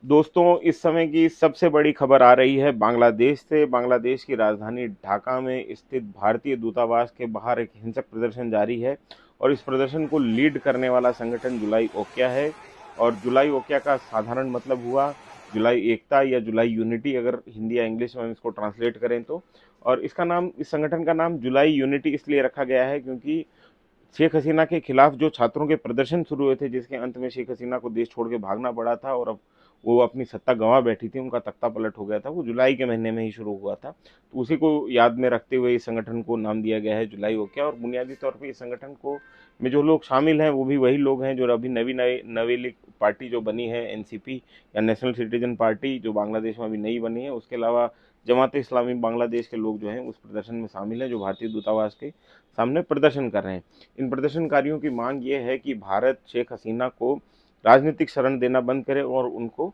दोस्तों, इस समय की सबसे बड़ी खबर आ रही है बांग्लादेश से। बांग्लादेश की राजधानी ढाका में स्थित भारतीय दूतावास के बाहर एक हिंसक प्रदर्शन जारी है और इस प्रदर्शन को लीड करने वाला संगठन जुलाई ओक्या है। और जुलाई ओक्या का साधारण मतलब हुआ जुलाई एकता या जुलाई यूनिटी, अगर हिंदी या इंग्लिश में हम इसको ट्रांसलेट करें तो। और इस संगठन का नाम जुलाई यूनिटी इसलिए रखा गया है क्योंकि शेख हसीना के खिलाफ जो छात्रों के प्रदर्शन शुरू हुए थे, जिसके अंत में शेख हसीना को देश छोड़ के भागना पड़ा था और अब वो अपनी सत्ता गंवा बैठी थी, उनका तख्ता पलट हो गया था, वो जुलाई के महीने में ही शुरू हुआ था। तो उसी को याद में रखते हुए इस संगठन को नाम दिया गया है जुलाई ओक्या। और बुनियादी तौर पे इस संगठन को में जो लोग शामिल हैं वो भी वही लोग हैं जो अभी नवेली पार्टी जो बनी है, एनसीपी या नेशनल सिटीजन पार्टी, जो बांग्लादेश में अभी नई बनी है। उसके अलावा जमात इस्लामी बांग्लादेश के लोग जो हैं उस प्रदर्शन में शामिल हैं, जो भारतीय दूतावास के सामने प्रदर्शन कर रहे हैं। इन प्रदर्शनकारियों की मांग ये है कि भारत शेख हसीना को राजनीतिक शरण देना बंद करे और उनको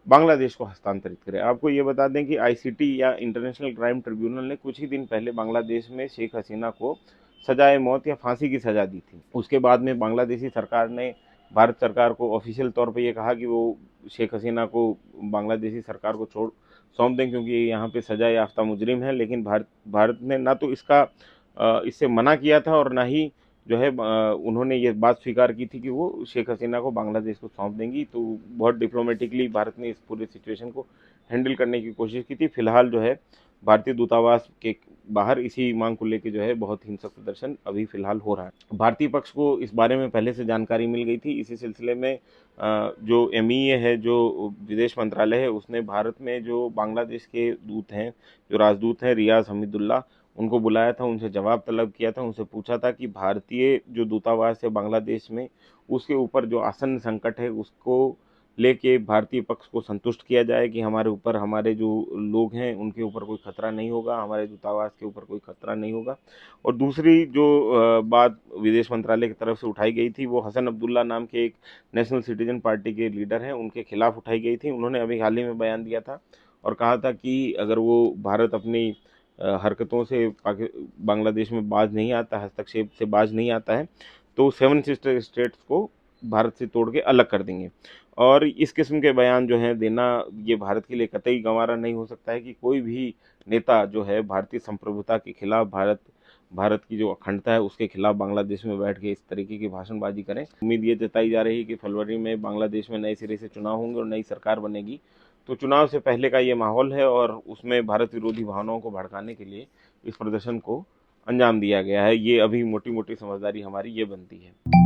बांग्लादेश को हस्तांतरित करे। आपको ये बता दें कि आईसीटी या इंटरनेशनल क्राइम ट्रिब्यूनल ने कुछ ही दिन पहले बांग्लादेश में शेख हसीना को सजाए मौत या फांसी की सजा दी थी। उसके बाद में बांग्लादेशी सरकार ने भारत सरकार को ऑफिशियल तौर पर यह कहा कि वो शेख हसीना को बांग्लादेशी सरकार को छोड़ सौंप दें, क्योंकि ये यहाँ पे सजा याफ्ता मुजरिम है। लेकिन भारत ने ना तो इससे मना किया था और ना ही जो है उन्होंने ये बात स्वीकार की थी कि वो शेख हसीना को बांग्लादेश को सौंप देंगी। तो बहुत डिप्लोमेटिकली भारत ने इस पूरे सिचुएशन को हैंडल करने की कोशिश की थी। फिलहाल जो है भारतीय दूतावास के बाहर इसी मांग को लेकर जो है बहुत हिंसक प्रदर्शन अभी फिलहाल हो रहा है। भारतीय पक्ष को इस बारे में पहले से जानकारी मिल गई थी। इसी सिलसिले में जो एमईए है, जो विदेश मंत्रालय है, उसने भारत में जो बांग्लादेश के दूत हैं, जो राजदूत हैं रियाज हमीदुल्ला, उनको बुलाया था, उनसे जवाब तलब किया था, उनसे पूछा था कि भारतीय जो दूतावास है बांग्लादेश में, उसके ऊपर जो आसन्न संकट है उसको लेके भारतीय पक्ष को संतुष्ट किया जाए कि हमारे ऊपर, हमारे जो लोग हैं उनके ऊपर कोई खतरा नहीं होगा, हमारे दूतावास के ऊपर कोई खतरा नहीं होगा। और दूसरी जो बात विदेश मंत्रालय की तरफ से उठाई गई थी, वो हसन अब्दुल्ला नाम के एक नेशनल सिटीजन पार्टी के लीडर हैं, उनके खिलाफ उठाई गई थी। उन्होंने अभी हाल ही में बयान दिया था और कहा था कि अगर वो भारत अपनी हरकतों से बांग्लादेश में बाज नहीं आता, हस्तक्षेप से बाज नहीं आता है, तो सेवन सिस्टर स्टेट्स को भारत से तोड़ के अलग कर देंगे। और इस किस्म के बयान जो हैं देना, ये भारत के लिए कतई गंवारा नहीं हो सकता है कि कोई भी नेता जो है भारतीय संप्रभुता के खिलाफ, भारत भारत की जो अखंडता है उसके खिलाफ बांग्लादेश में बैठ के इस तरीके की भाषणबाजी करें। उम्मीद ये जताई जा रही है कि फरवरी में बांग्लादेश में नए सिरे से चुनाव होंगे और नई सरकार बनेगी। तो चुनाव से पहले का ये माहौल है और उसमें भारत विरोधी भावनाओं को भड़काने के लिए इस प्रदर्शन को अंजाम दिया गया है। ये अभी मोटी मोटी समझदारी हमारी ये बनती है।